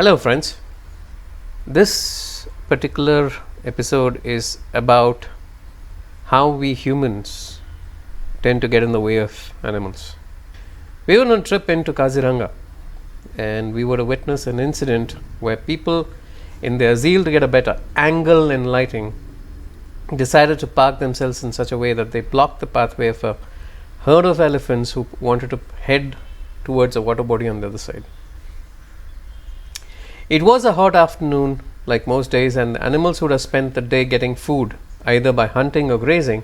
Hello, friends. This particular episode is about how we humans tend to get in the way of animals. We were on a trip into Kaziranga and we were to witness an incident where people, in their zeal to get a better angle and lighting, decided to park themselves in such a way that they blocked the pathway of a herd of elephants who wanted to head towards a water body on the other side. It was a hot afternoon, like most days, and the animals who would have spent the day getting food, either by hunting or grazing,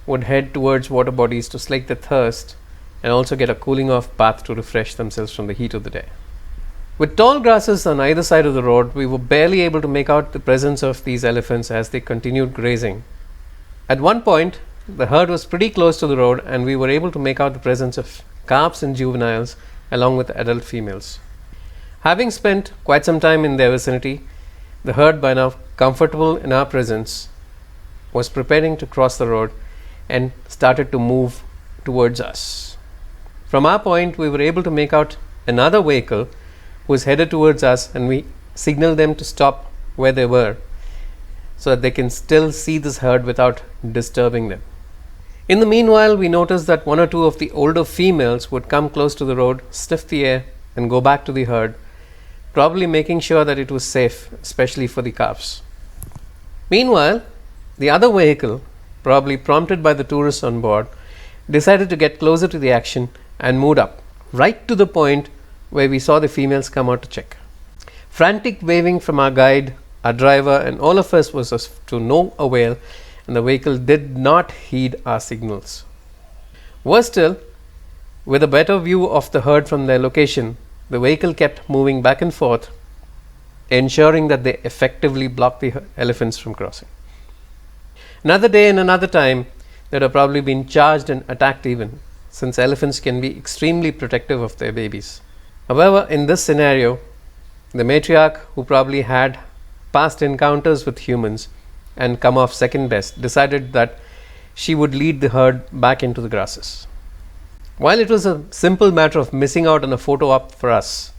would head towards water bodies to slake their thirst and also get a cooling off bath to refresh themselves from the heat of the day. With tall grasses on either side of the road, we were barely able to make out the presence of these elephants as they continued grazing. At one point, the herd was pretty close to the road, and we were able to make out the presence of calves and juveniles along with adult females. Having spent quite some time in their vicinity, the herd, by now comfortable in our presence, was preparing to cross the road and started to move towards us. From our point, we were able to make out another vehicle who was headed towards us, and we signaled them to stop where they were so that they can still see this herd without disturbing them. In the meanwhile, we noticed that one or two of the older females would come close to the road, sniff the air, and go back to the herd, probably making sure that it was safe, especially for the calves. Meanwhile, the other vehicle, probably prompted by the tourists on board, decided to get closer to the action and moved up, right to the point where we saw the females come out to check. Frantic waving from our guide, our driver, and all of us was to no avail, and the vehicle did not heed our signals. Worse still, with a better view of the herd from their location, the vehicle kept moving back and forth, ensuring that they effectively blocked the elephants from crossing. Another day and another time, they would have probably been charged and attacked even, since elephants can be extremely protective of their babies. However, in this scenario, the matriarch, who probably had past encounters with humans and come off second best, decided that she would lead the herd back into the grasses. While it was a simple matter of missing out on a photo op for us,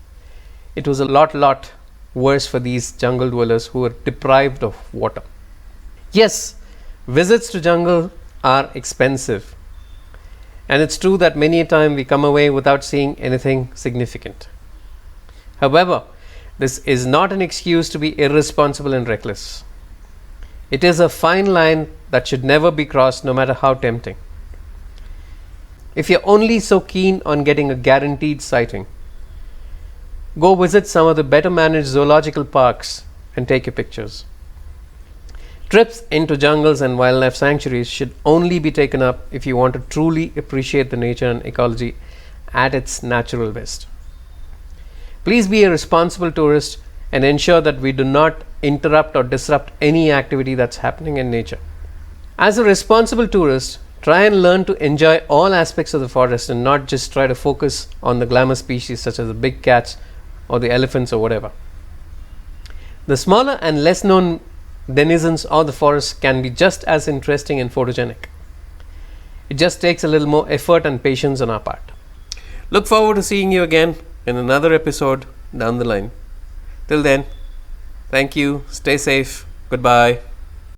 it was a lot worse for these jungle dwellers who were deprived of water. Yes, visits to jungle are expensive, and it's true that many a time we come away without seeing anything significant. However, this is not an excuse to be irresponsible and reckless. It is a fine line that should never be crossed, no matter how tempting. If you're only so keen on getting a guaranteed sighting, go visit some of the better managed zoological parks and take your pictures. Trips into jungles and wildlife sanctuaries should only be taken up if you want to truly appreciate the nature and ecology at its natural best. Please be a responsible tourist and ensure that we do not interrupt or disrupt any activity that's happening in nature. As a responsible tourist, try and learn to enjoy all aspects of the forest and not just try to focus on the glamour species such as the big cats or the elephants or whatever. The smaller and less known denizens of the forest can be just as interesting and photogenic. It just takes a little more effort and patience on our part. Look forward to seeing you again in another episode down the line. Till then, thank you, stay safe, goodbye.